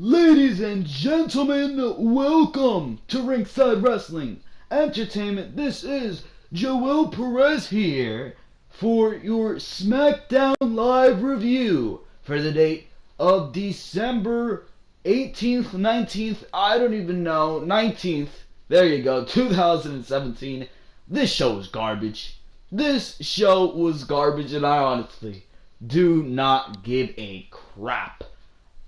Ladies and gentlemen, welcome to Ringside Wrestling Entertainment. This is Joel Perez here for your Smackdown Live review for the date of December 18th, 19th, I don't even know, 19th, there you go, 2017. This show was garbage. This show was garbage, and I honestly do not give a crap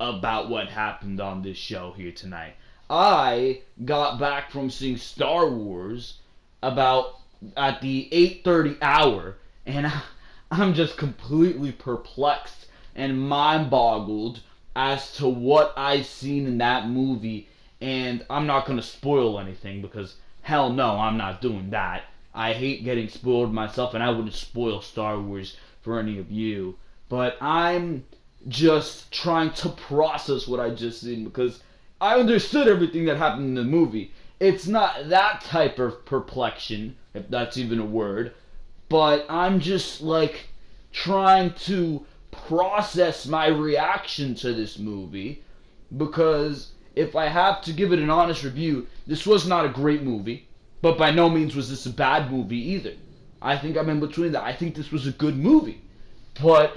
about what happened on this show here tonight. I got back from seeing Star Wars about at the 8:30 hour, and I'm just completely perplexed and mind-boggled as to what I seen in that movie. And I'm not going to spoil anything because hell no, I'm not doing that. I hate getting spoiled myself, and I wouldn't spoil Star Wars for any of you. But I'm just trying to process what I just seen because I understood everything that happened in the movie. It's not that type of perplexion, if that's even a word, but I'm just like trying to process my reaction to this movie, because if I have to give it an honest review, this was not a great movie, but by no means was this a bad movie either. I think I'm in between that. I think this was a good movie, but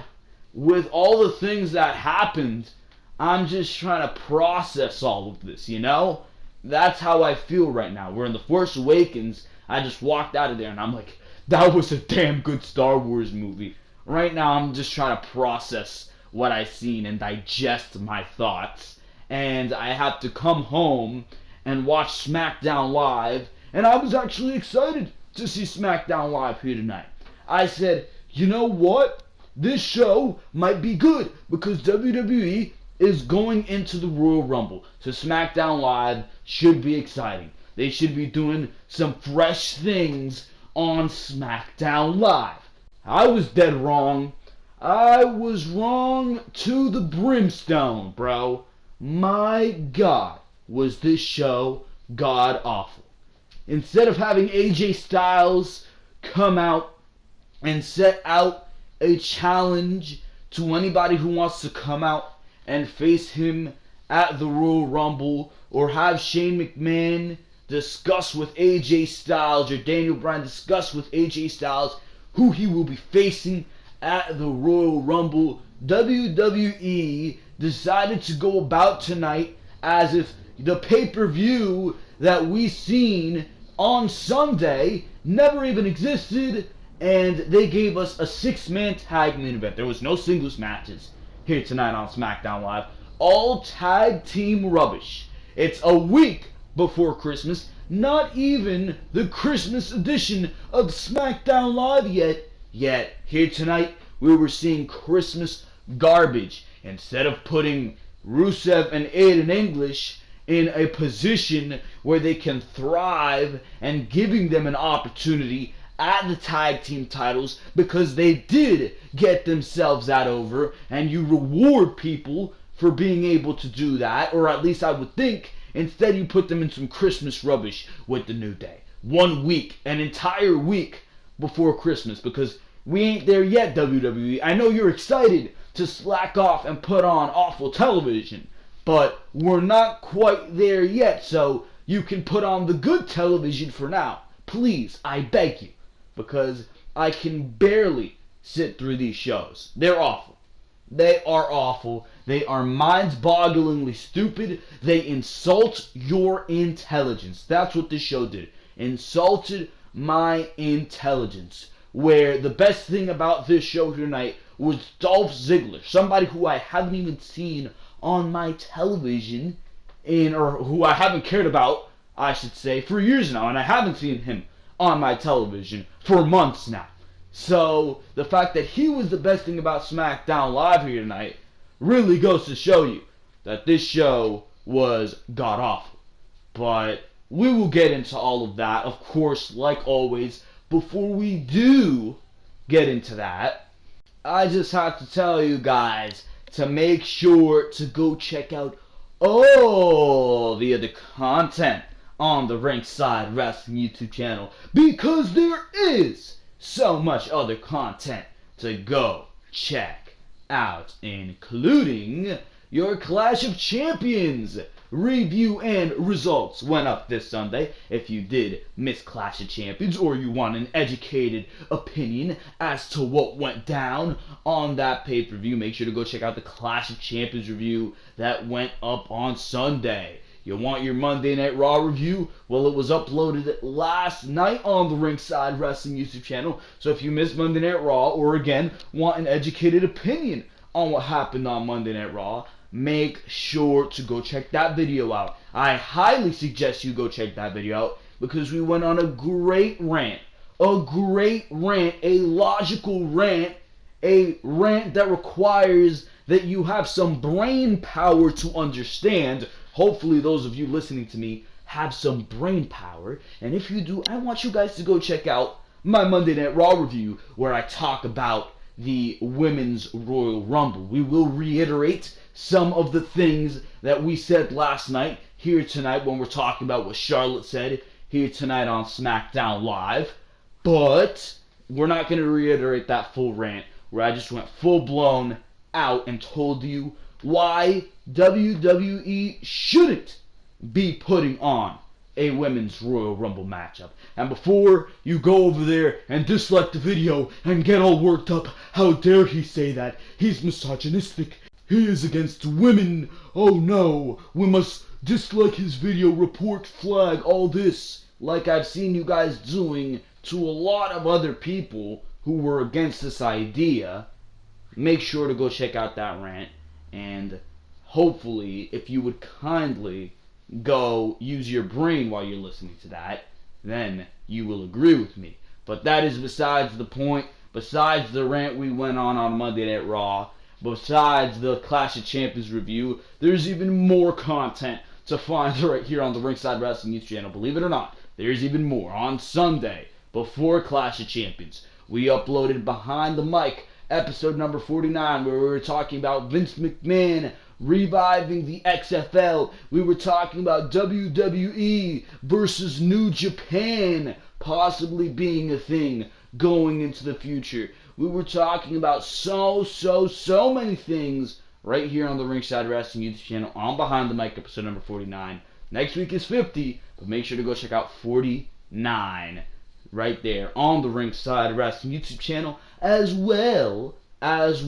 with all the things that happened, I'm just trying to process all of this, you know? That's how I feel right now. We're in The Force Awakens. I just walked out of there and I'm like, that was a damn good Star Wars movie. Right now I'm just trying to process what I've seen and digest my thoughts. And I have to come home and watch SmackDown Live. And I was actually excited to see SmackDown Live here tonight. I said, you know what? This show might be good because WWE is going into the Royal Rumble. So SmackDown Live should be exciting. They should be doing some fresh things on SmackDown Live. I was dead wrong. I was wrong to the brimstone, bro. My God, was this show god awful. Instead of having AJ Styles come out and set out a challenge to anybody who wants to come out and face him at the Royal Rumble, or have Shane McMahon discuss with AJ Styles, or Daniel Bryan discuss with AJ Styles who he will be facing at the Royal Rumble, WWE decided to go about tonight as if the pay-per-view that we seen on Sunday never even existed. And they gave us a 6-man tag main event. There was no singles matches here tonight on SmackDown Live. All tag team rubbish. It's a week before Christmas. Not even the Christmas edition of SmackDown Live yet. Yet, here tonight, we were seeing Christmas garbage. Instead of putting Rusev and Aiden English in a position where they can thrive and giving them an opportunity at the tag team titles, because they did get themselves that over, and you reward people for being able to do that, or at least I would think. Instead you put them in some Christmas rubbish with the New Day. 1 week, an entire week before Christmas, because we ain't there yet, WWE. I know you're excited to slack off and put on awful television, but we're not quite there yet, so you can put on the good television for now. Please, I beg you. Because I can barely sit through these shows. They're awful. They are awful. They are mind-bogglingly stupid. They insult your intelligence. That's what this show did. Insulted my intelligence. Where the best thing about this show tonight was Dolph Ziggler. Somebody who I haven't even seen on my television, or who I haven't cared about, I should say, for years now. And I haven't seen him on my television for months now. So the fact that he was the best thing about SmackDown Live here tonight really goes to show you that this show was god awful. But we will get into all of that, of course, like always. Before we do get into that, I just have to tell you guys to make sure to go check out all the other content on the Ringside Wrestling YouTube channel, because there is so much other content to go check out, including your Clash of Champions review and results went up this Sunday. If you did miss Clash of Champions or you want an educated opinion as to what went down on that pay-per-view, make sure to go check out the Clash of Champions review that went up on Sunday. You want your Monday Night Raw review? Well, it was uploaded last night on the Ringside Wrestling YouTube channel. So if you missed Monday Night Raw or, again, want an educated opinion on what happened on Monday Night Raw, make sure to go check that video out. I highly suggest you go check that video out because we went on a great rant. A logical rant, a rant that requires that you have some brain power to understand. Hopefully those of you listening to me have some brain power. And if you do, I want you guys to go check out my Monday Night Raw review where I talk about the Women's Royal Rumble. We will reiterate some of the things that we said last night here tonight when we're talking about what Charlotte said here tonight on SmackDown Live. But we're not going to reiterate that full rant where I just went full-blown out and told you why WWE shouldn't be putting on a Women's Royal Rumble matchup. And before you go over there and dislike the video and get all worked up, how dare he say that? He's misogynistic. He is against women. Oh no, we must dislike his video, report, flag, all this. Like I've seen you guys doing to a lot of other people who were against this idea. Make sure to go check out that rant. And hopefully, if you would kindly go use your brain while you're listening to that, then you will agree with me. But that is besides the point. Besides the rant we went on Monday Night Raw, besides the Clash of Champions review, there's even more content to find right here on the Ringside Wrestling YouTube channel. Believe it or not, there's even more. On Sunday, before Clash of Champions, we uploaded Behind the Mic, episode number 49, where we were talking about Vince McMahon reviving the XFL. We were talking about WWE versus New Japan possibly being a thing going into the future. We were talking about so many things right here on the Ringside Wrestling YouTube channel on Behind the Mic, episode number 49. Next week is 50, but make sure to go check out 49 right there on the Ringside Wrestling YouTube channel, as well as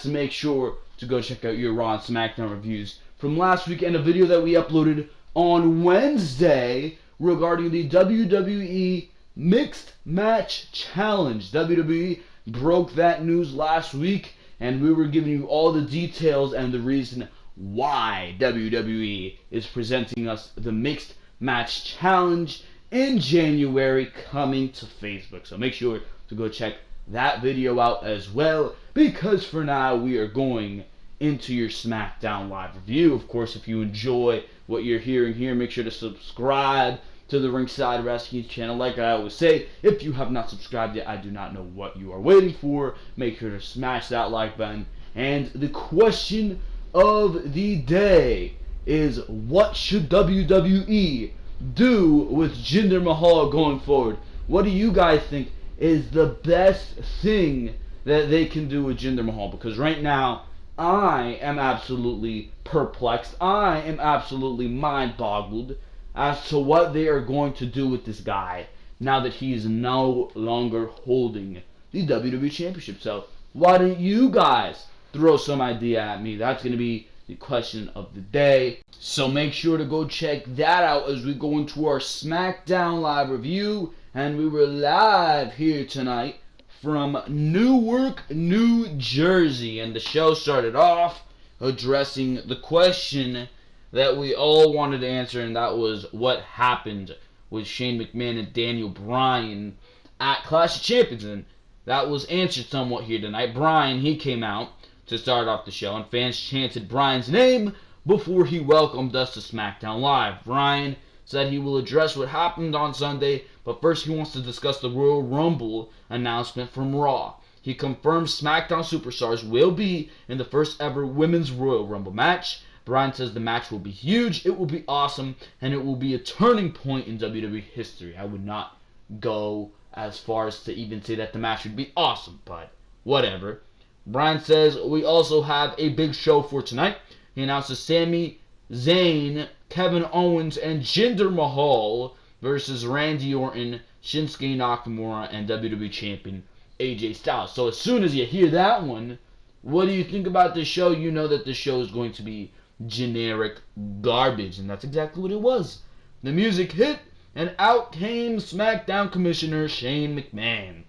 to make sure to go check out your Raw and SmackDown reviews from last week and a video that we uploaded on Wednesday regarding the WWE Mixed Match Challenge. WWE broke that news last week, and we were giving you all the details and the reason why WWE is presenting us the Mixed Match Challenge in January, coming to Facebook. So make sure to go check that video out as well, because for now we are going into your SmackDown Live review. Of course, if you enjoy what you're hearing here, make sure to subscribe to the Ringside Wrestling channel. Like I always say, if you have not subscribed yet, I do not know what you are waiting for. Make sure to smash that like button. And the question of the day is, what should WWE do with Jinder Mahal going forward? What do you guys think is the best thing that they can do with Jinder Mahal? Because right now, I am absolutely perplexed. I am absolutely mind-boggled as to what they are going to do with this guy now that he is no longer holding the WWE Championship. So why don't you guys throw some idea at me? That's going to be the question of the day. So make sure to go check that out as we go into our SmackDown Live review. And we were live here tonight from Newark, New Jersey. And the show started off addressing the question that we all wanted to answer, and that was what happened with Shane McMahon and Daniel Bryan at Clash of Champions. And that was answered somewhat here tonight. Bryan, he came out to start off the show, and fans chanted Bryan's name before he welcomed us to SmackDown Live. Bryan said he will address what happened on Sunday, but first he wants to discuss the Royal Rumble announcement from Raw. He confirmed SmackDown Superstars will be in the first ever Women's Royal Rumble match. Bryan says the match will be huge, it will be awesome, and it will be a turning point in WWE history. I would not go as far as to even say that the match would be awesome, but whatever. Bryan says, we also have a big show for tonight. He announces Sami Zayn, Kevin Owens, and Jinder Mahal versus Randy Orton, Shinsuke Nakamura, and WWE Champion AJ Styles. So as soon as you hear that one, what do you think about this show? You know that this show is going to be generic garbage, and that's exactly what it was. The music hit, and out came SmackDown Commissioner Shane McMahon.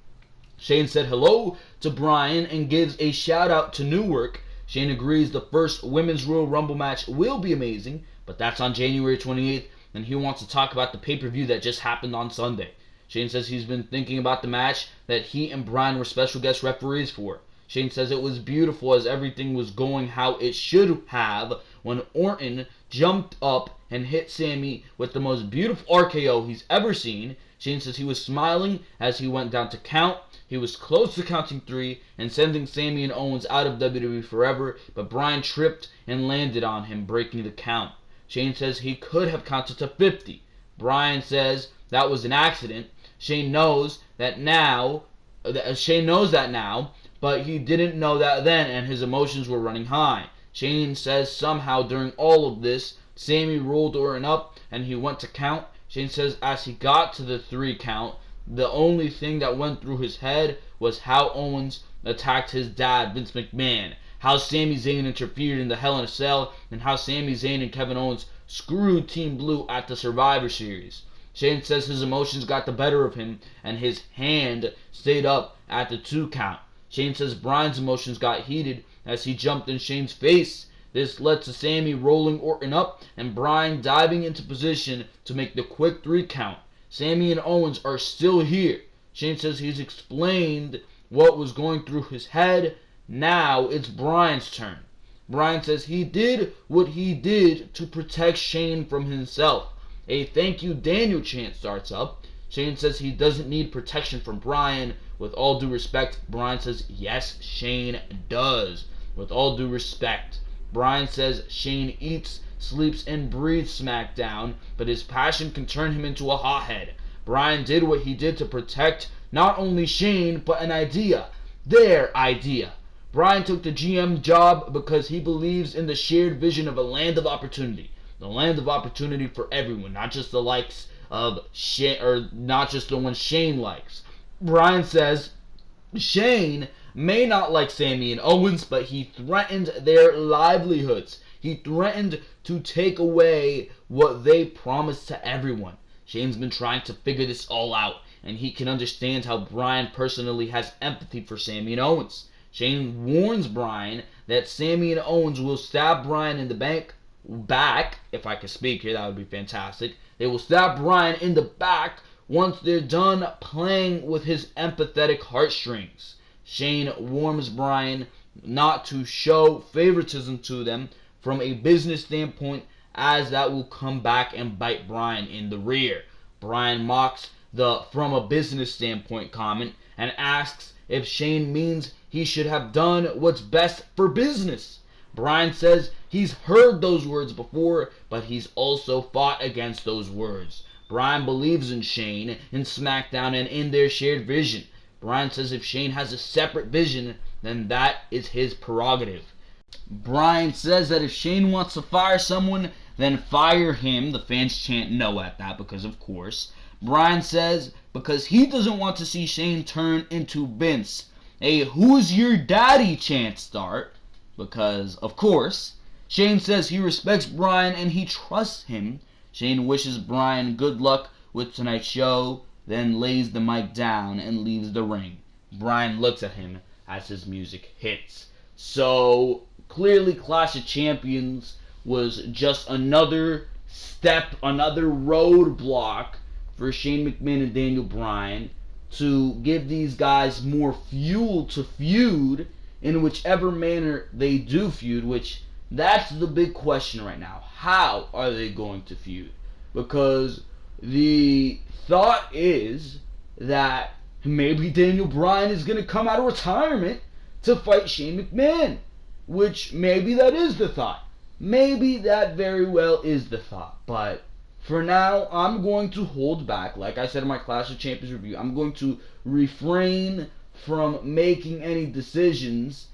Shane said hello to Bryan and gives a shout out to Newark. Shane agrees the first Women's Royal Rumble match will be amazing, but that's on January 28th, and he wants to talk about the pay-per-view that just happened on Sunday. Shane says he's been thinking about the match that he and Bryan were special guest referees for. Shane says it was beautiful as everything was going how it should have when Orton jumped up and hit Sami with the most beautiful RKO he's ever seen. Shane says he was smiling as he went down to count. He was close to counting 3 and sending Sami and Owens out of WWE forever, but Bryan tripped and landed on him, breaking the count. Shane says he could have counted to 50. Bryan says that was an accident. Shane knows that now, but he didn't know that then, and his emotions were running high. Shane says somehow during all of this, Sami rolled Orton up and he went to count. Shane says as he got to the 3 count, the only thing that went through his head was how Owens attacked his dad, Vince McMahon, how Sami Zayn interfered in the Hell in a Cell, and how Sami Zayn and Kevin Owens screwed Team Blue at the Survivor Series. Shane says his emotions got the better of him and his hand stayed up at the 2 count. Shane says Bryan's emotions got heated as he jumped in Shane's face. This led to Sami rolling Orton up and Bryan diving into position to make the quick 3 count. Sami and Owens are still here. Shane says he's explained what was going through his head. Now it's Bryan's turn. Bryan says he did what he did to protect Shane from himself. A thank you Daniel chant starts up. Shane says he doesn't need protection from Bryan. With all due respect, Bryan says yes, Shane does. With all due respect. Bryan says Shane eats, sleeps, and breathes SmackDown, but his passion can turn him into a hothead. Bryan did what he did to protect not only Shane, but an idea. Their idea. Bryan took the GM job because he believes in the shared vision of a land of opportunity. The land of opportunity for everyone, not just the likes of Shane, or not just the ones Shane likes. Bryan says Shane may not like Sami and Owens, but he threatened their livelihoods. He threatened to take away what they promised to everyone. Shane's been trying to figure this all out, and he can understand how Bryan personally has empathy for Sami and Owens. Shane warns Bryan that Sami and Owens will stab Bryan in the back, if I could speak here, that would be fantastic. They will stab Bryan in the back once they're done playing with his empathetic heartstrings. Shane warns Bryan not to show favoritism to them from a business standpoint, as that will come back and bite Bryan in the rear. Bryan mocks the "from a business standpoint" comment and asks if Shane means he should have done what's best for business. Bryan says he's heard those words before, but he's also fought against those words. Bryan believes in Shane, in SmackDown, and in their shared vision. Bryan says if Shane has a separate vision, then that is his prerogative. Bryan says that if Shane wants to fire someone, then fire him. The fans chant no at that because, of course. Bryan says because he doesn't want to see Shane turn into Vince. A "who's your daddy" chant start because, of course. Shane says he respects Bryan and he trusts him. Shane wishes Bryan good luck with tonight's show, then lays the mic down and leaves the ring. Bryan looks at him as his music hits. So, clearly Clash of Champions was just another step, another roadblock for Shane McMahon and Daniel Bryan to give these guys more fuel to feud in whichever manner they do feud, which that's the big question right now. How are they going to feud? Because the thought is that maybe Daniel Bryan is going to come out of retirement to fight Shane McMahon, which maybe that is the thought. Maybe that very well is the thought. But for now, I'm going to hold back. Like I said in my Clash of Champions review, I'm going to refrain from making any decisions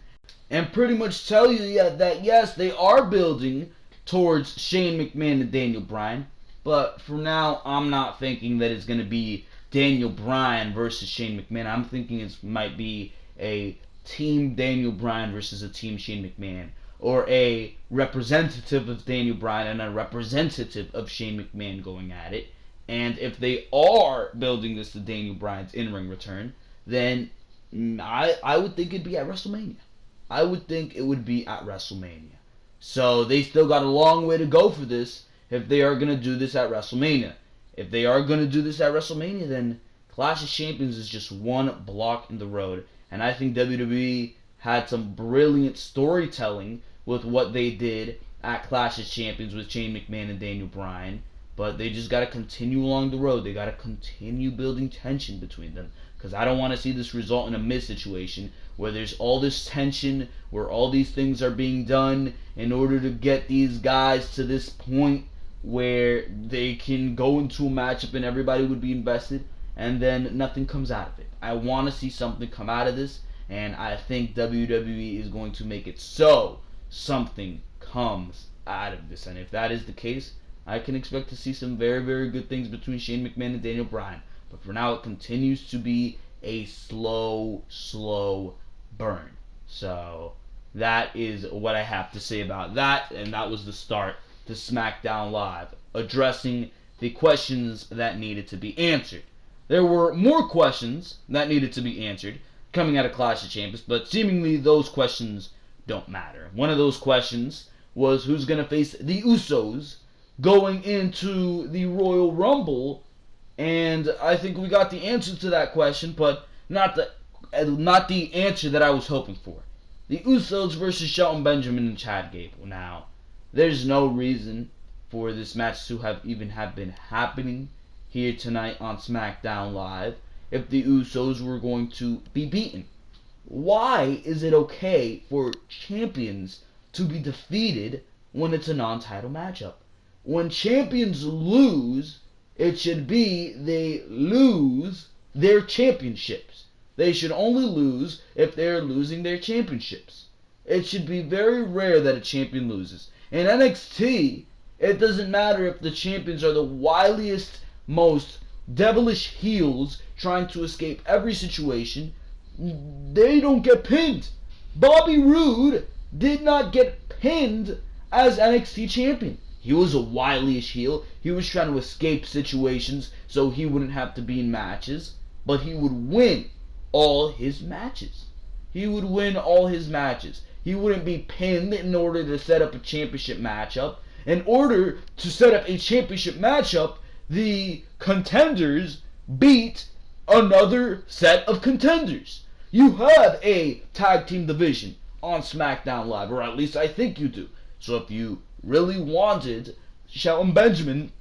and pretty much tell you that yes, they are building towards Shane McMahon and Daniel Bryan. But for now, I'm not thinking that it's going to be Daniel Bryan versus Shane McMahon. I'm thinking it might be a team Daniel Bryan versus a team Shane McMahon, or a representative of Daniel Bryan and a representative of Shane McMahon going at it. And if they are building this to Daniel Bryan's in-ring return, then I would think it'd be at WrestleMania. I would think it would be at WrestleMania. So they still got a long way to go for this if they are going to do this at WrestleMania. If they are going to do this at WrestleMania, then Clash of Champions is just one block in the road. And I think WWE had some brilliant storytelling with what they did at Clash of Champions with Shane McMahon and Daniel Bryan. But they just got to continue along the road. They got to continue building tension between them. Because I don't want to see this result in a Miz situation where there's all this tension, where all these things are being done in order to get these guys to this point where they can go into a matchup and everybody would be invested, and then nothing comes out of it. I want to see something come out of this, and I think WWE is going to make it so something comes out of this. And if that is the case, I can expect to see some very, very good things between Shane McMahon and Daniel Bryan. But for now, it continues to be a slow burn. So that is what I have to say about that. And that was the start to SmackDown Live, addressing the questions that needed to be answered. There were more questions that needed to be answered coming out of Clash of Champions, but seemingly those questions don't matter. One of those questions was who's going to face the Usos going into the Royal Rumble, and I think we got the answer to that question, but not the answer that I was hoping for. The Usos versus Shelton Benjamin and Chad Gable. Now, there's no reason for this match to have been happening here tonight on SmackDown Live if the Usos were going to be beaten. Why is it okay for champions to be defeated when it's a non-title matchup? When champions lose, it should be they lose their championships. They should only lose if they're losing their championships. It should be very rare that a champion loses. In NXT, it doesn't matter if the champions are the wiliest, most devilish heels trying to escape every situation. They don't get pinned. Bobby Roode did not get pinned as NXT champion. He was a wily-ish heel. He was trying to escape situations so he wouldn't have to be in matches. But he would win all his matches. He would win all his matches. He wouldn't be pinned in order to set up a championship matchup. In order to set up a championship matchup, the contenders beat another set of contenders. You have a tag team division on SmackDown Live, or at least I think you do. So if you really wanted Shelton Benjamin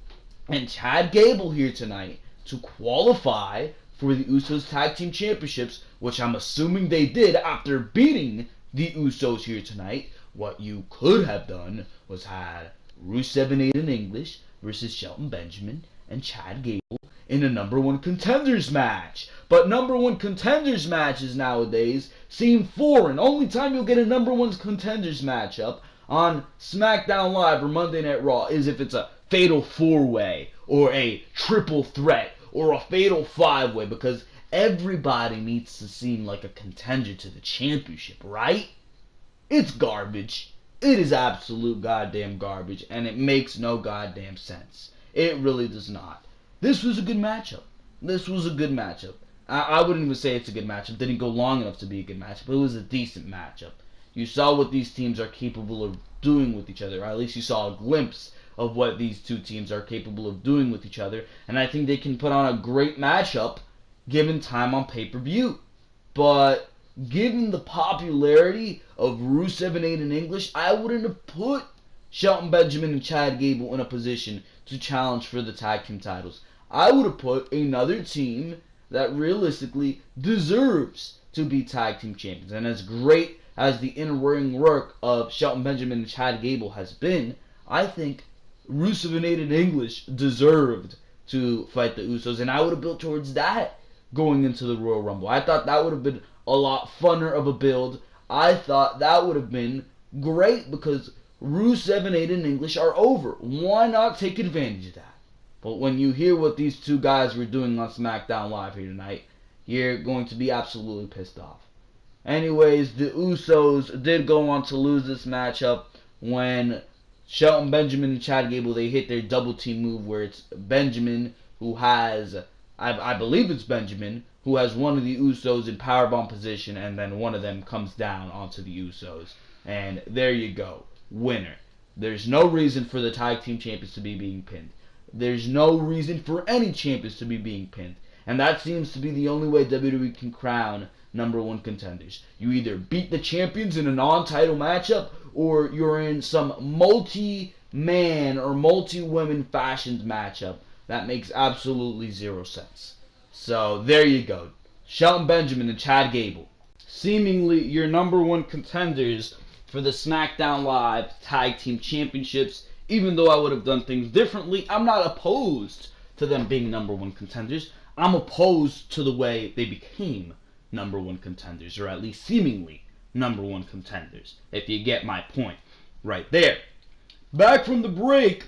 and Chad Gable here tonight to qualify for the Usos Tag Team Championships, which I'm assuming they did after beating the Usos here tonight, what you could have done was had Rusev and Aiden English versus Shelton Benjamin and Chad Gable in a number one contenders match. But number one contenders matches nowadays seem foreign. Only time you'll get a number one contenders matchup on SmackDown Live or Monday Night Raw is if it's a fatal four-way or a triple threat or a fatal five-way, because everybody needs to seem like a contender to the championship, right? It's garbage. It is absolute goddamn garbage, and it makes no goddamn sense. It really does not. This was a good matchup. This was a good matchup. I wouldn't even say it's a good matchup. It didn't go long enough to be a good matchup, but it was a decent matchup. You saw what these teams are capable of doing with each other, or at least you saw a glimpse of what these two teams are capable of doing with each other, and I think they can put on a great matchup given time on pay-per-view. But given the popularity of Rusev and Aiden English, I wouldn't have put Shelton Benjamin and Chad Gable in a position to challenge for the tag team titles. I would have put another team that realistically deserves to be tag team champions. And as great as the in-ring work of Shelton Benjamin and Chad Gable has been, I think Rusev and Aiden English deserved to fight the Usos, and I would have built towards that going into the Royal Rumble. I thought that would have been a lot funner of a build. I thought that would have been great because Rusev and Aiden English are over. Why not take advantage of that? But when you hear what these two guys were doing on SmackDown Live here tonight, you're going to be absolutely pissed off. Anyways, the Usos did go on to lose this matchup when Shelton Benjamin and Chad Gable, they hit their double team move where it's Benjamin who has, I believe it's Benjamin, who has one of the Usos in powerbomb position, and then one of them comes down onto the Usos. And there you go. Winner. There's no reason for the tag team champions to be being pinned. There's no reason for any champions to be being pinned. And that seems to be the only way WWE can crown number one contenders. You either beat the champions in a non-title matchup, or you're in some multi-man or multi-women fashioned matchup. That makes absolutely zero sense. So there you go. Shelton Benjamin and Chad Gable, seemingly your number one contenders for the SmackDown Live Tag Team Championships. Even though I would have done things differently, I'm not opposed to them being number one contenders. I'm opposed to the way they became number one contenders, or at least seemingly number one contenders, if you get my point right there. Back from the break,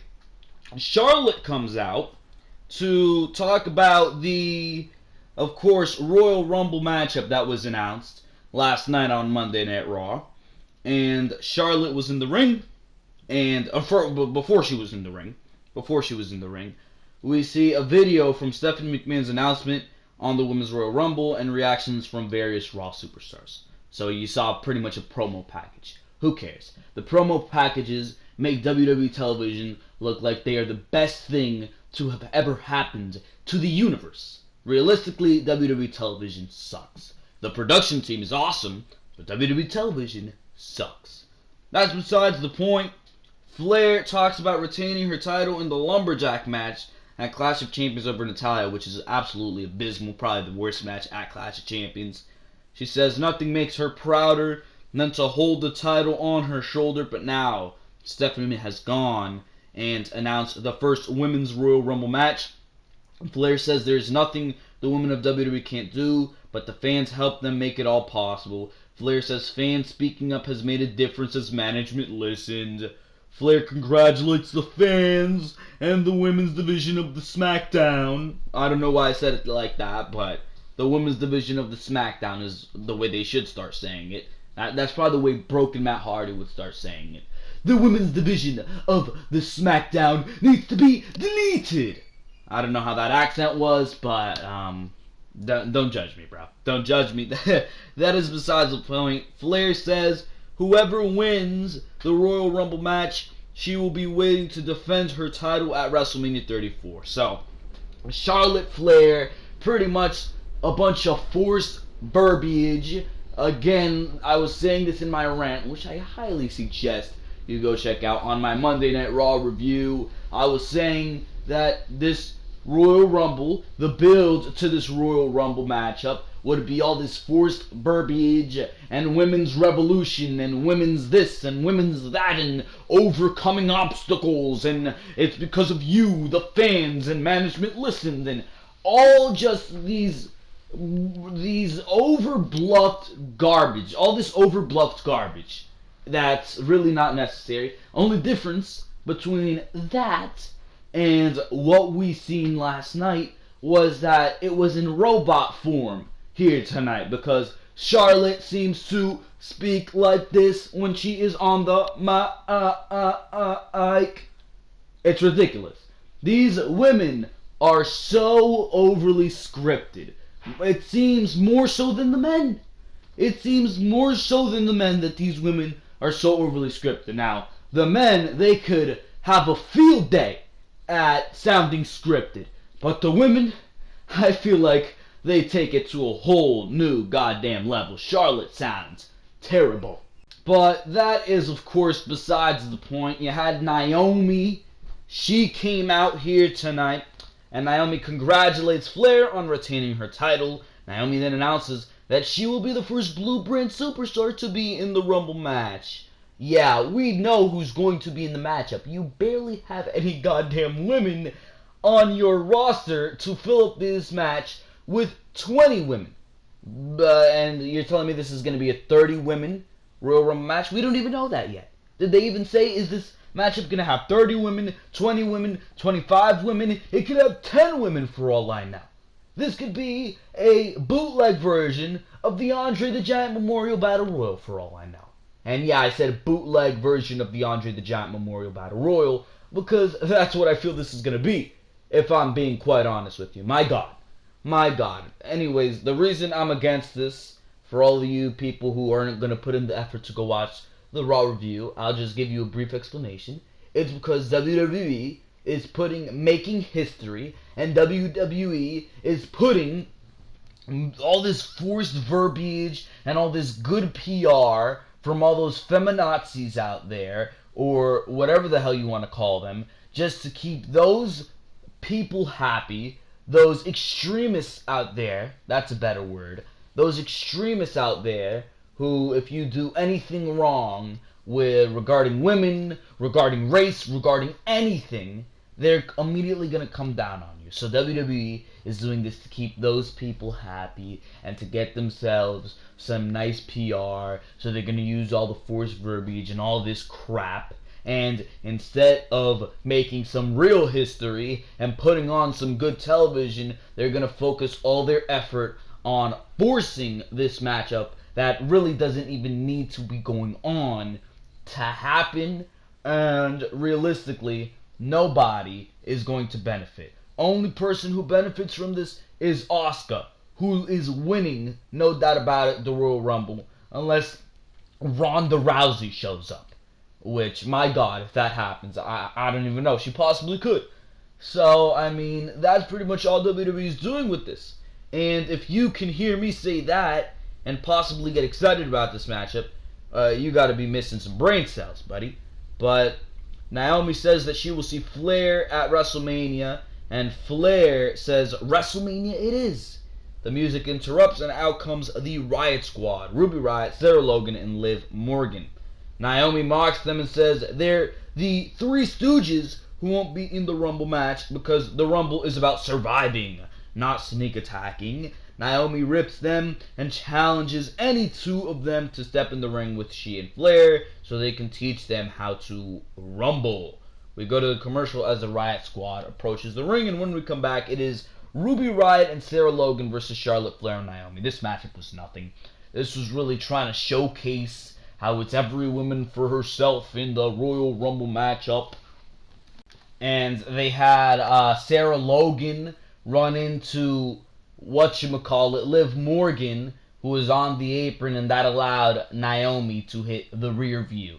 Charlotte comes out to talk about the, of course, Royal Rumble matchup that was announced last night on Monday Night Raw. And Charlotte was in the ring, and before she was in the ring, we see a video from Stephanie McMahon's announcement on the Women's Royal Rumble and reactions from various Raw superstars. So you saw pretty much a promo package. Who cares? The promo packages make WWE television look like they are the best thing to have ever happened to the universe. Realistically, WWE television sucks. The production team is awesome, but WWE television sucks. That's besides the point. Flair talks about retaining her title in the Lumberjack match at Clash of Champions over Natalya, which is absolutely abysmal, probably the worst match at Clash of Champions. She says nothing makes her prouder than to hold the title on her shoulder, but now Stephanie has gone and announced the first Women's Royal Rumble match. Flair says there's nothing the women of WWE can't do, but the fans help them make it all possible. Flair says fans speaking up has made a difference as management listened. Flair congratulates the fans and the women's division of the SmackDown. I don't know why I said it like that, but the women's division of the SmackDown is the way they should start saying it. That's probably the way Broken Matt Hardy would start saying it. The women's division of the SmackDown needs to be deleted. I don't know how that accent was, but don't judge me, bro. Don't judge me. That is besides the point. Flair says whoever wins the Royal Rumble match, she will be waiting to defend her title at WrestleMania 34. So, Charlotte Flair, pretty much a bunch of forced verbiage. Again, I was saying this in my rant, which I highly suggest you go check out on my Monday Night Raw review. I was saying that this Royal Rumble, the build to this Royal Rumble matchup, would be all this forced verbiage and women's revolution and women's this and women's that and overcoming obstacles and it's because of you, the fans, and management listened, and all just these overbluffed garbage, all this overbluffed garbage that's really not necessary. Only difference between that and what we seen last night was that it was in robot form here tonight, because Charlotte seems to speak like this when she is on the mic. It's ridiculous. These women are so overly scripted. It seems more so than the men. It seems more so than the men that these women are so overly scripted. Now, the men, they could have a field day at sounding scripted. But the women, I feel like they take it to a whole new goddamn level. Charlotte sounds terrible. But that is, of course, besides the point. You had Naomi. She came out here tonight, and Naomi congratulates Flair on retaining her title. Naomi then announces that she will be the first Blue Brand superstar to be in the Rumble match. Yeah, we know who's going to be in the matchup. You barely have any goddamn women on your roster to fill up this match with 20 women. And you're telling me this is going to be a 30 women Royal Rumble match? We don't even know that yet. Did they even say, is this matchup going to have 30 women, 20 women, 25 women? It could have 10 women for all I know. This could be a bootleg version of the Andre the Giant Memorial Battle Royal for all I know. And yeah, I said bootleg version of the Andre the Giant Memorial Battle Royal because that's what I feel this is going to be, if I'm being quite honest with you. My God. My God. Anyways, the reason I'm against this, for all of you people who aren't going to put in the effort to go watch the Raw review, I'll just give you a brief explanation. It's because WWE is making history, and WWE is putting all this forced verbiage and all this good PR from all those feminazis out there, or whatever the hell you want to call them, just to keep those people happy, those extremists out there, that's a better word, those extremists out there who, if you do anything wrong regarding women, regarding race, regarding anything, they're immediately going to come down on you. So WWE is doing this to keep those people happy and to get themselves some nice PR. So they're going to use all the forced verbiage and all this crap. And instead of making some real history and putting on some good television, they're going to focus all their effort on forcing this matchup that really doesn't even need to be going on to happen. And realistically, nobody is going to benefit. Only person who benefits from this is Asuka, who is winning, no doubt about it, the Royal Rumble, unless Ronda Rousey shows up. Which, my God, if that happens, I don't even know. She possibly could. So, I mean, that's pretty much all WWE is doing with this. And if you can hear me say that and possibly get excited about this matchup, you got to be missing some brain cells, buddy. But Naomi says that she will see Flair at WrestleMania, and Flair says, WrestleMania it is. The music interrupts, and out comes the Riot Squad. Ruby Riott, Sarah Logan, and Liv Morgan. Naomi mocks them and says they're the Three Stooges who won't be in the Rumble match because the Rumble is about surviving, not sneak attacking. Naomi rips them and challenges any two of them to step in the ring with she and Flair so they can teach them how to rumble. We go to the commercial as the Riot Squad approaches the ring, and when we come back, it is Ruby Riott and Sarah Logan versus Charlotte Flair and Naomi. This matchup was nothing. This was really trying to showcase how it's every woman for herself in the Royal Rumble matchup. And they had Sarah Logan run into Liv Morgan, who was on the apron, and that allowed Naomi to hit the rear view.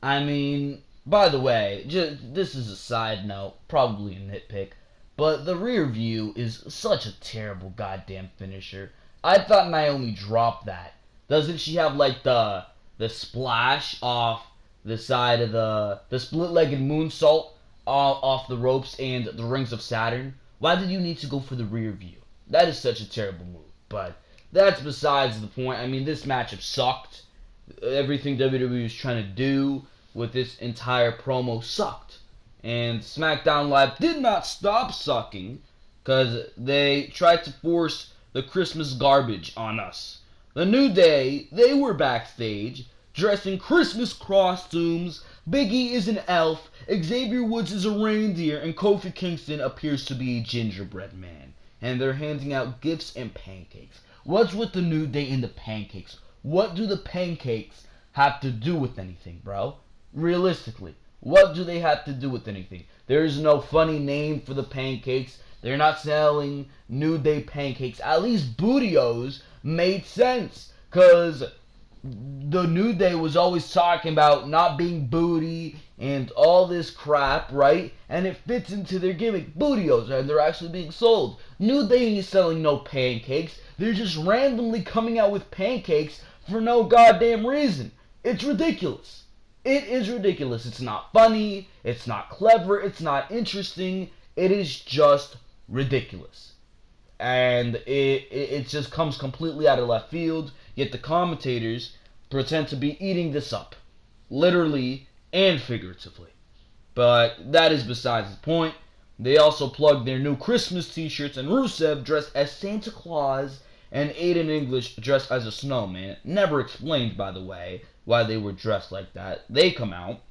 I mean, by the way, this is a side note, probably a nitpick, but the rear view is such a terrible goddamn finisher. I thought Naomi dropped that. Doesn't she have like the splash off the side of the split-legged moonsault off the ropes and the rings of Saturn? Why did you need to go for the rear view? That is such a terrible move. But that's besides the point. I mean, this matchup sucked. Everything WWE was trying to do with this entire promo sucked. And SmackDown Live did not stop sucking because they tried to force the Christmas garbage on us. The New Day, they were backstage, dressed in Christmas costumes. Big E is an elf, Xavier Woods is a reindeer, and Kofi Kingston appears to be a gingerbread man. And they're handing out gifts and pancakes. What's with the New Day and the pancakes? What do the pancakes have to do with anything, bro? Realistically, what do they have to do with anything? There's no funny name for the pancakes. They're not selling New Day pancakes. At least Bootios made sense, because the New Day was always talking about not being booty and all this crap, right? And it fits into their gimmick, Bootios, and they're actually being sold. New Day ain't selling no pancakes. They're just randomly coming out with pancakes for no goddamn reason. It's ridiculous. It is ridiculous. It's not funny. It's not clever. It's not interesting. It is just ridiculous. And it just comes completely out of left field, yet the commentators pretend to be eating this up, literally and figuratively. But that is besides the point. They also plugged their new Christmas t-shirts, and Rusev dressed as Santa Claus and Aiden English dressed as a snowman. Never explained, by the way, why they were dressed like that. They come out.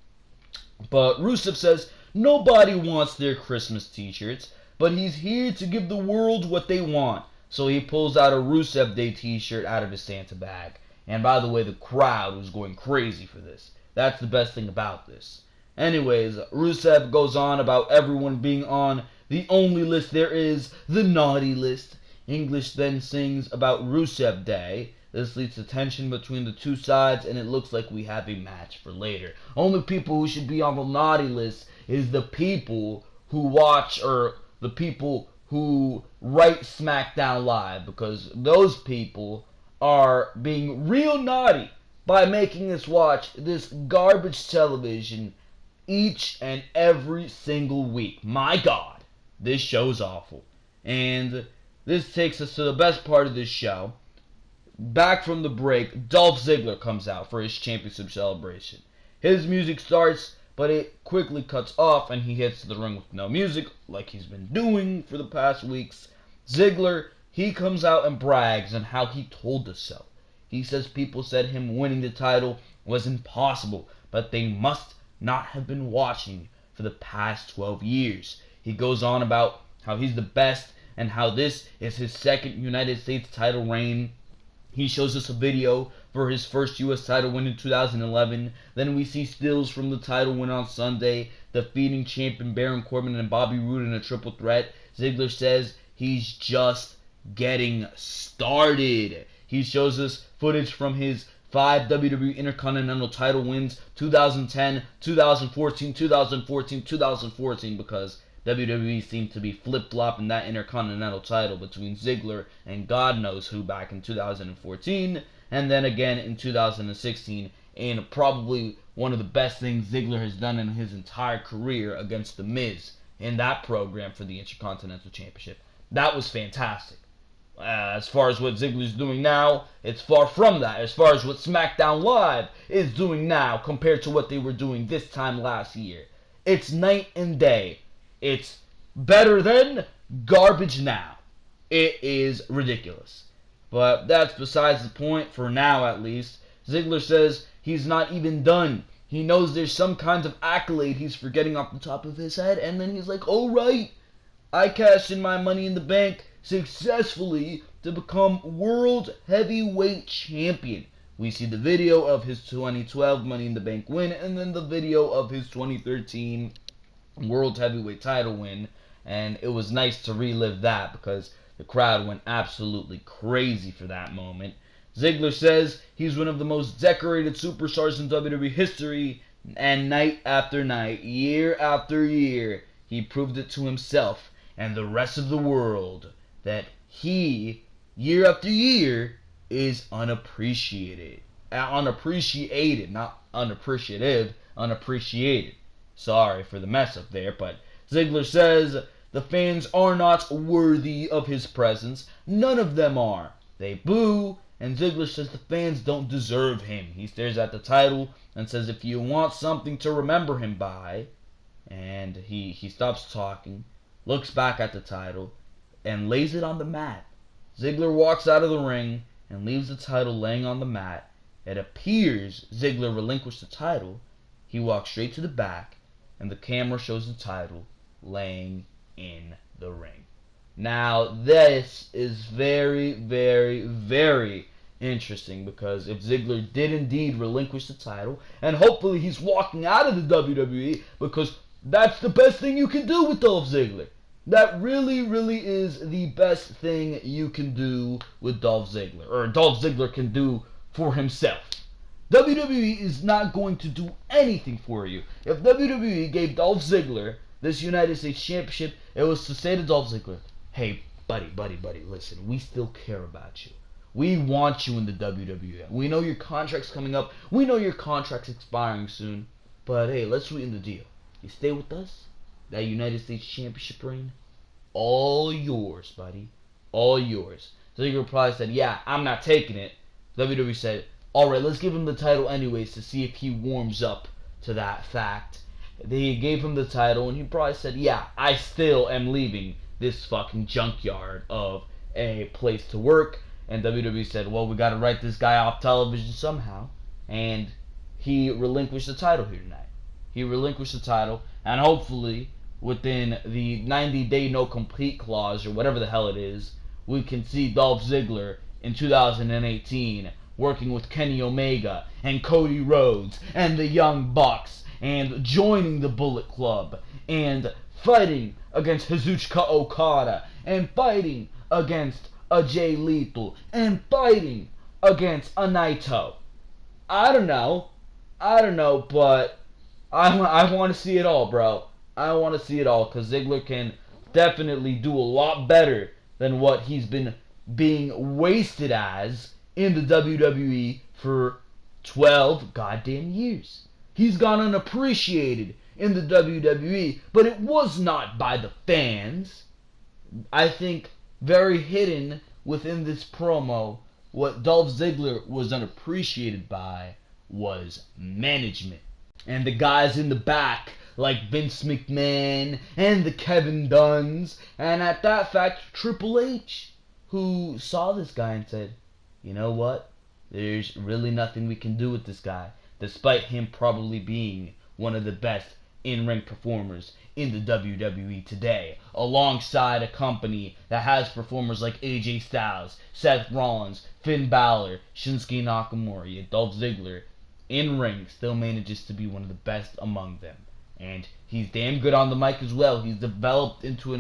But Rusev says nobody wants their Christmas t-shirts, but he's here to give the world what they want. So he pulls out a Rusev Day t-shirt out of his Santa bag. And by the way, the crowd was going crazy for this. That's the best thing about this. Anyways, Rusev goes on about everyone being on the only list there is, the naughty list. English then sings about Rusev Day. This leads to tension between the two sides, and it looks like we have a match for later. Only people who should be on the naughty list is the people who watch, or the people who write SmackDown Live, because those people are being real naughty by making us watch this garbage television each and every single week. My God, this show's awful. And this takes us to the best part of this show. Back from the break, Dolph Ziggler comes out for his championship celebration. His music starts, but it quickly cuts off, and he hits the ring with no music, like he's been doing for the past weeks. Ziggler, he comes out and brags on how he told us so. He says people said him winning the title was impossible, but they must not have been watching for the past 12 years. He goes on about how he's the best and how this is his second United States title reign. He shows us a video for his first U.S. title win in 2011. Then we see stills from the title win on Sunday, defeating champion Baron Corbin and Bobby Roode in a triple threat. Ziggler says he's just getting started. He shows us footage from his 5 WWE Intercontinental title wins, 2010, 2014, 2014, 2014, because WWE seemed to be flip-flopping that Intercontinental title between Ziggler and God knows who back in 2014, and then again in 2016, and probably one of the best things Ziggler has done in his entire career against The Miz in that program for the Intercontinental Championship. That was fantastic. As far as what Ziggler's doing now, it's far from that. As far as what SmackDown Live is doing now compared to what they were doing this time last year, it's night and day. It's better than garbage now. It is ridiculous. But that's besides the point, for now at least. Ziggler says he's not even done. He knows there's some kind of accolade he's forgetting off the top of his head, and then he's like, oh right, I cashed in my Money in the Bank successfully to become World Heavyweight Champion. We see the video of his 2012 Money in the Bank win, and then the video of his 2013 World Heavyweight title win, and it was nice to relive that because the crowd went absolutely crazy for that moment. Ziggler says he's one of the most decorated superstars in WWE history, and night after night, year after year, he proved it to himself and the rest of the world that he, year after year, is unappreciated. Unappreciated, not unappreciative, unappreciated. Sorry for the mess up there, but Ziggler says the fans are not worthy of his presence. None of them are. They boo, and Ziggler says the fans don't deserve him. He stares at the title and says if you want something to remember him by, and he stops talking, looks back at the title, and lays it on the mat. Ziggler walks out of the ring and leaves the title laying on the mat. It appears Ziggler relinquished the title. He walks straight to the back, and the camera shows the title laying in the ring. Now, this is very, very, very interesting because if Ziggler did indeed relinquish the title, and hopefully he's walking out of the WWE because that's the best thing you can do with Dolph Ziggler. That really, really is the best thing you can do with Dolph Ziggler, or Dolph Ziggler can do for himself. WWE is not going to do anything for you. If WWE gave Dolph Ziggler this United States Championship, it was to say to Dolph Ziggler, hey, buddy, listen, we still care about you. We want you in the WWE. We know your contract's coming up. We know your contract's expiring soon. But hey, let's sweeten the deal. You stay with us, that United States Championship reign, all yours, buddy. All yours. Ziggler probably said, yeah, I'm not taking it. WWE said, alright, let's give him the title anyways to see if he warms up to that fact. They gave him the title, and he probably said, yeah, I still am leaving this fucking junkyard of a place to work. And WWE said, well, we gotta write this guy off television somehow. And he relinquished the title here tonight. He relinquished the title, and hopefully, within the 90-day no-compete clause, or whatever the hell it is, we can see Dolph Ziggler in 2018 working with Kenny Omega and Cody Rhodes and the Young Bucks, and joining the Bullet Club, and fighting against Kazuchika Okada, and fighting against a Jay Lethal, and fighting against a Naito. I don't know, but I want to see it all, bro. I want to see it all, because Ziggler can definitely do a lot better than what he's been being wasted as in the WWE for 12 goddamn years. He's gone unappreciated in the WWE, but it was not by the fans. I think very hidden within this promo, what Dolph Ziggler was unappreciated by was management. And the guys in the back, like Vince McMahon and the Kevin Dunns, and at that fact, Triple H, who saw this guy and said, you know what? There's really nothing we can do with this guy, despite him probably being one of the best in-ring performers in the WWE today, alongside a company that has performers like AJ Styles, Seth Rollins, Finn Balor, Shinsuke Nakamura, yet Dolph Ziggler, in-ring, still manages to be one of the best among them. And he's damn good on the mic as well. He's developed into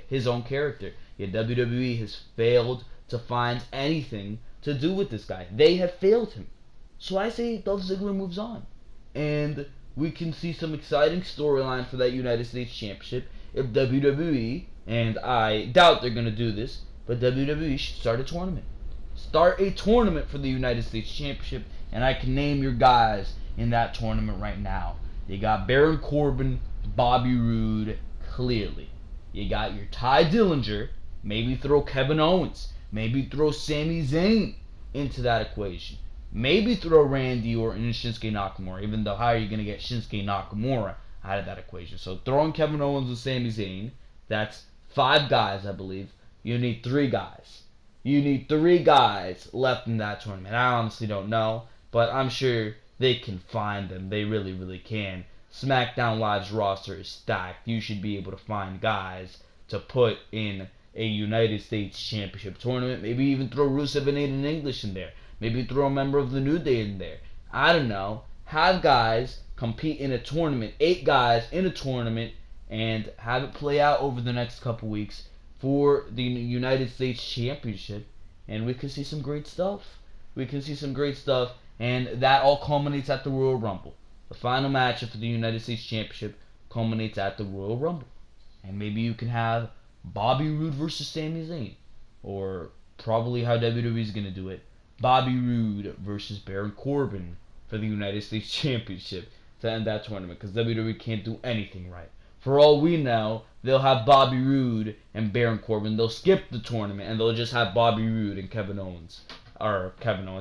his own character. Yet WWE has failed to find anything to do with this guy. They have failed him. So I say Dolph Ziggler moves on. And we can see some exciting storyline for that United States Championship if WWE, and I doubt they're going to do this, but WWE should start a tournament. Start a tournament for the United States Championship, and I can name your guys in that tournament right now. You got Baron Corbin, Bobby Roode, clearly. You got your Ty Dillinger, maybe throw Kevin Owens, maybe throw Sami Zayn into that equation. Maybe throw Randy Orton and Shinsuke Nakamura, even though how are you going to get Shinsuke Nakamura out of that equation? So throwing Kevin Owens and Sami Zayn, that's 5 guys, I believe. You need 3 guys. You need 3 guys left in that tournament. I honestly don't know, but I'm sure they can find them. They really, really can. SmackDown Live's roster is stacked. You should be able to find guys to put in a United States Championship tournament. Maybe even throw Rusev and Aiden English in there. Maybe throw a member of the New Day in there. I don't know. Have guys compete in a tournament. 8 guys in a tournament. And have it play out over the next couple weeks for the United States Championship. And we can see some great stuff. And that all culminates at the Royal Rumble. The final matchup for the United States Championship culminates at the Royal Rumble. And maybe you can have Bobby Roode versus Sami Zayn. Or probably how WWE is going to do it. Bobby Roode versus Baron Corbin for the United States Championship to end that tournament, because WWE can't do anything right. For all we know, they'll have Bobby Roode and Baron Corbin. They'll skip the tournament and they'll just have Bobby Roode and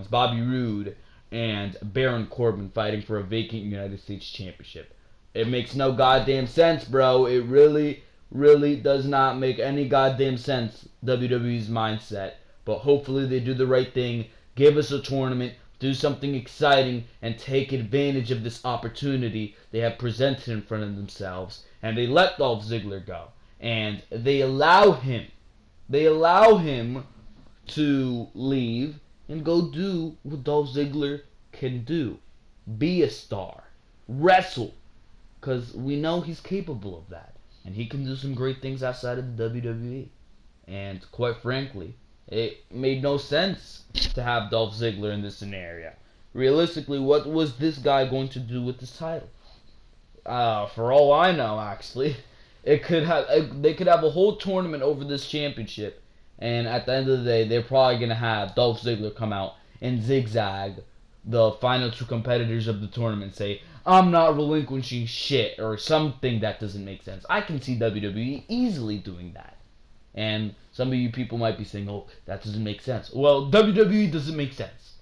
Bobby Roode and Baron Corbin fighting for a vacant United States Championship. It makes no goddamn sense, bro. It really, really does not make any goddamn sense, WWE's mindset. But hopefully they do the right thing. Give us a tournament, do something exciting, and take advantage of this opportunity they have presented in front of themselves. And they let Dolph Ziggler go. And they allow him to leave and go do what Dolph Ziggler can do. Be a star. Wrestle. Because we know he's capable of that. And he can do some great things outside of the WWE. And quite frankly, it made no sense to have Dolph Ziggler in this scenario. Realistically, what was this guy going to do with this title? For all I know, actually, they could have a whole tournament over this championship, and at the end of the day, they're probably going to have Dolph Ziggler come out and zigzag the final 2 competitors of the tournament, say, I'm not relinquishing shit, or something that doesn't make sense. I can see WWE easily doing that. And some of you people might be saying, oh, that doesn't make sense. Well, WWE doesn't make sense.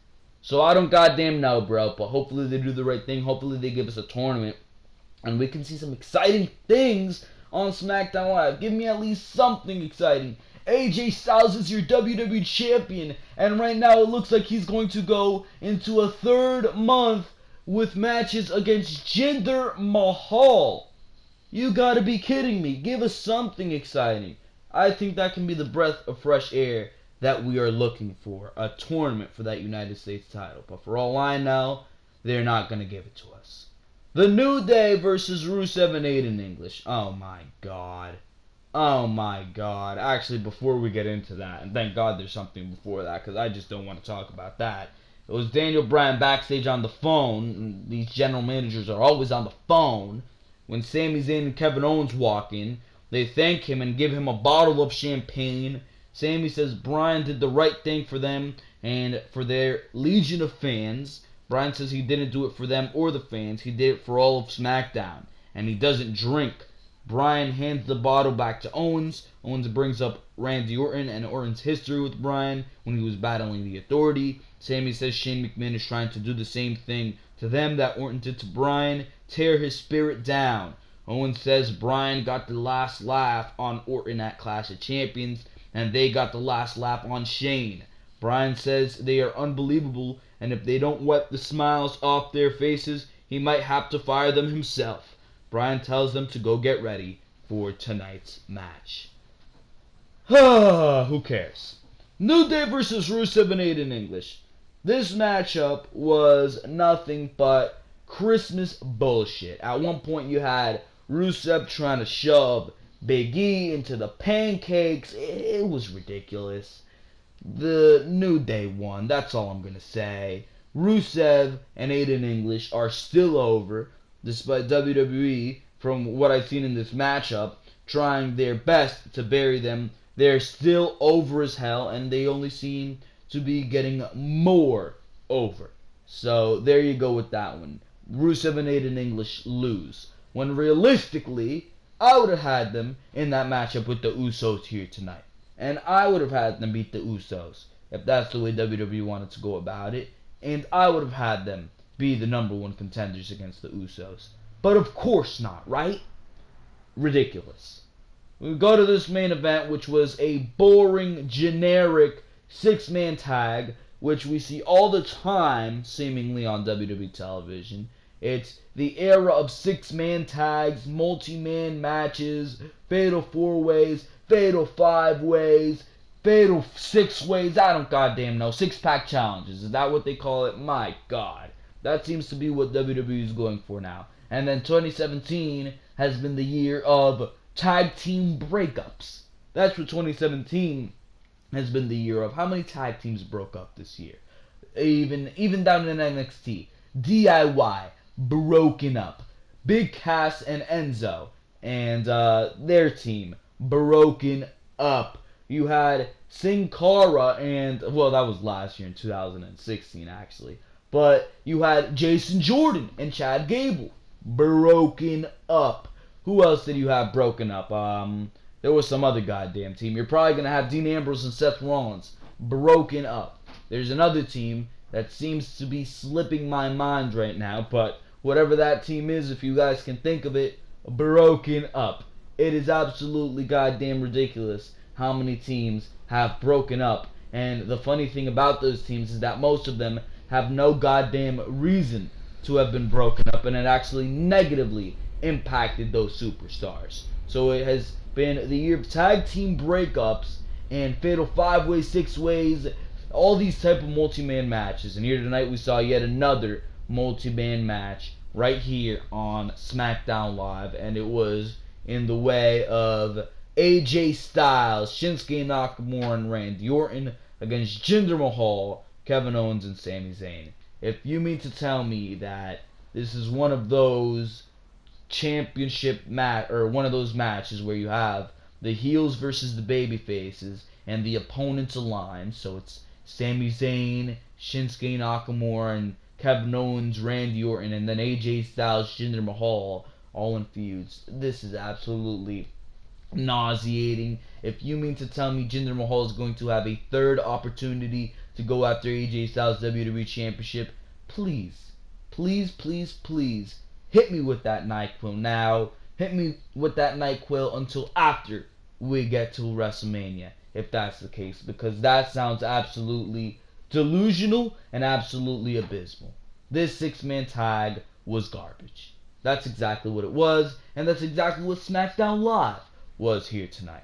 So I don't goddamn know, bro. But hopefully they do the right thing. Hopefully they give us a tournament. And we can see some exciting things on SmackDown Live. Give me at least something exciting. AJ Styles is your WWE Champion. And right now it looks like he's going to go into a 3rd month with matches against Jinder Mahal. You gotta be kidding me. Give us something exciting. I think that can be the breath of fresh air that we are looking for. A tournament for that United States title. But for all I know, they're not gonna give it to us. The New Day versus Rusev and Aiden English. Oh my god. Oh my god. Actually, before we get into that, and thank god there's something before that, because I just don't want to talk about that. It was Daniel Bryan backstage on the phone. And these general managers are always on the phone. When Sami Zayn and Kevin Owens walk in, they thank him and give him a bottle of champagne. Sami says Bryan did the right thing for them and for their legion of fans. Bryan says he didn't do it for them or the fans. He did it for all of SmackDown. And he doesn't drink. Bryan hands the bottle back to Owens. Owens brings up Randy Orton and Orton's history with Bryan when he was battling the Authority. Sami says Shane McMahon is trying to do the same thing to them that Orton did to Bryan, tear his spirit down. Owens says Bryan got the last laugh on Orton at Clash of Champions, and they got the last laugh on Shane. Bryan says they are unbelievable, and if they don't wipe the smiles off their faces, he might have to fire them himself. Bryan tells them to go get ready for tonight's match. Who cares? New Day versus Rusev and Aiden English. This matchup was nothing but Christmas bullshit. At one point you had Rusev trying to shove Big E into the pancakes. It was ridiculous. The New Day won. That's all I'm going to say. Rusev and Aiden English are still over, despite WWE, from what I've seen in this matchup, trying their best to bury them. They're still over as hell, and they only seem to be getting more over. So there you go with that one. Rusev and Aiden English lose. When realistically, I would have had them in that matchup with the Usos here tonight. And I would have had them beat the Usos, if that's the way WWE wanted to go about it. And I would have had them be the number one contenders against the Usos. But of course not, right? Ridiculous. We go to this main event, which was a boring, generic six-man tag, which we see all the time, seemingly, on WWE television. It's the era of six-man tags, multi-man matches, fatal four-ways, fatal five-ways, fatal six-ways, I don't goddamn know, six-pack challenges. Is that what they call it? My God. That seems to be what WWE is going for now. And then 2017 has been the year of tag team breakups. That's what 2017 has been the year of. How many tag teams broke up this year? Even down in NXT. DIY, broken up. Big Cass and Enzo and their team, broken up. You had Sin Cara and, well, that was last year in 2016 actually. But you had Jason Jordan and Chad Gable, broken up. Who else did you have broken up? There was some other goddamn team. You're probably going to have Dean Ambrose and Seth Rollins broken up. There's another team that seems to be slipping my mind right now, but whatever that team is, if you guys can think of it, broken up. It is absolutely goddamn ridiculous how many teams have broken up. And the funny thing about those teams is that most of them have no goddamn reason to have been broken up, and it actually negatively impacted those superstars. So it has been the year of tag team breakups and fatal 5-ways, 6-ways, all these type of multi-man matches. And here tonight we saw yet another multi-man match right here on SmackDown Live, and it was in the way of AJ Styles, Shinsuke Nakamura, and Randy Orton against Jinder Mahal, Kevin Owens, and Sami Zayn. If you mean to tell me that this is one of those championship match, or one of those matches where you have the heels versus the baby faces and the opponents aligned, so it's Sami Zayn, Shinsuke Nakamura, and Kevin Owens, Randy Orton, and then AJ Styles, Jinder Mahal, all in feuds. This is absolutely nauseating. If you mean to tell me Jinder Mahal is going to have a third opportunity to go after AJ Styles' WWE Championship, please, please, please, please, hit me with that NyQuil now. Hit me with that NyQuil until after we get to WrestleMania, if that's the case, because that sounds absolutely delusional and absolutely abysmal. this six-man tag was garbage. That's exactly what it was, and that's exactly what SmackDown Live was here tonight.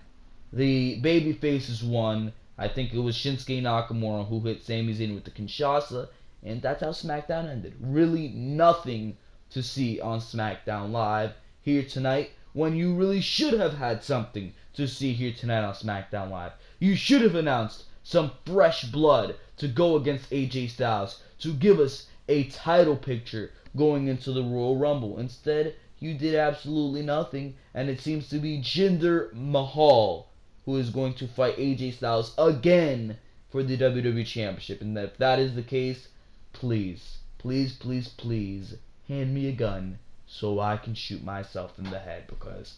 The babyfaces won. I think it was Shinsuke Nakamura who hit Sami Zayn with the Kinshasa, and that's how SmackDown ended. Really nothing to see on SmackDown Live here tonight, when you really should have had something to see here tonight on SmackDown Live. You should have announced some fresh blood to go against AJ Styles, to give us a title picture going into the Royal Rumble. Instead, you did absolutely nothing, and it seems to be Jinder Mahal who is going to fight AJ Styles again for the WWE Championship. And if that is the case, please, please, please, please, hand me a gun so I can shoot myself in the head, because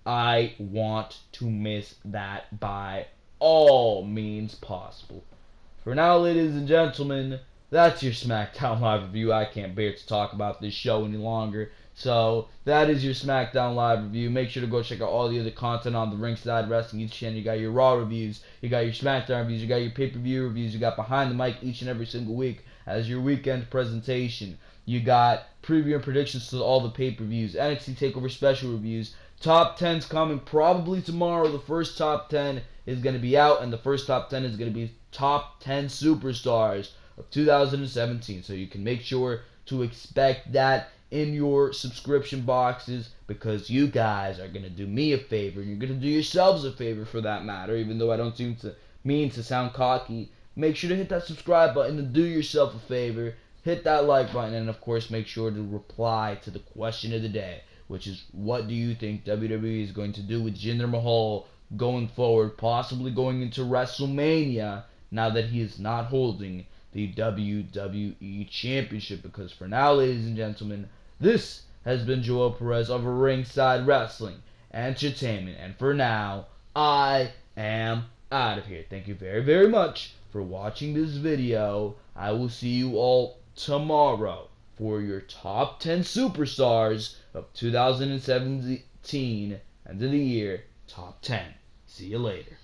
I want to miss that by all means possible. For now, ladies and gentlemen, that's your SmackDown Live review. I can't bear to talk about this show any longer. So, that is your SmackDown Live review. Make sure to go check out all the other content on the Ringside Wrestling YouTube channel. You got your Raw reviews, you got your SmackDown reviews, you got your pay-per-view reviews, you got Behind the Mic each and every single week as your weekend presentation. You got preview and predictions to all the pay-per-views, NXT TakeOver special reviews. Top 10's coming probably tomorrow. The first top 10 is going to be out, and the first top 10 is going to be top 10 superstars of 2017. So you can make sure to expect that in your subscription boxes, because you guys are going to do me a favor, and you're going to do yourselves a favor for that matter, even though I don't seem to mean to sound cocky. Make sure to hit that subscribe button and do yourself a favor. Hit that like button, and of course make sure to reply to the question of the day, which is, what do you think WWE is going to do with Jinder Mahal going forward, possibly going into WrestleMania, now that he is not holding the WWE Championship? Because for now, ladies and gentlemen, this has been Joel Perez of Ringside Wrestling Entertainment, and for now, I am out of here. Thank you very, very much for watching this video. I will see you all tomorrow for your top 10 superstars of 2017, end of the year, top 10. See you later.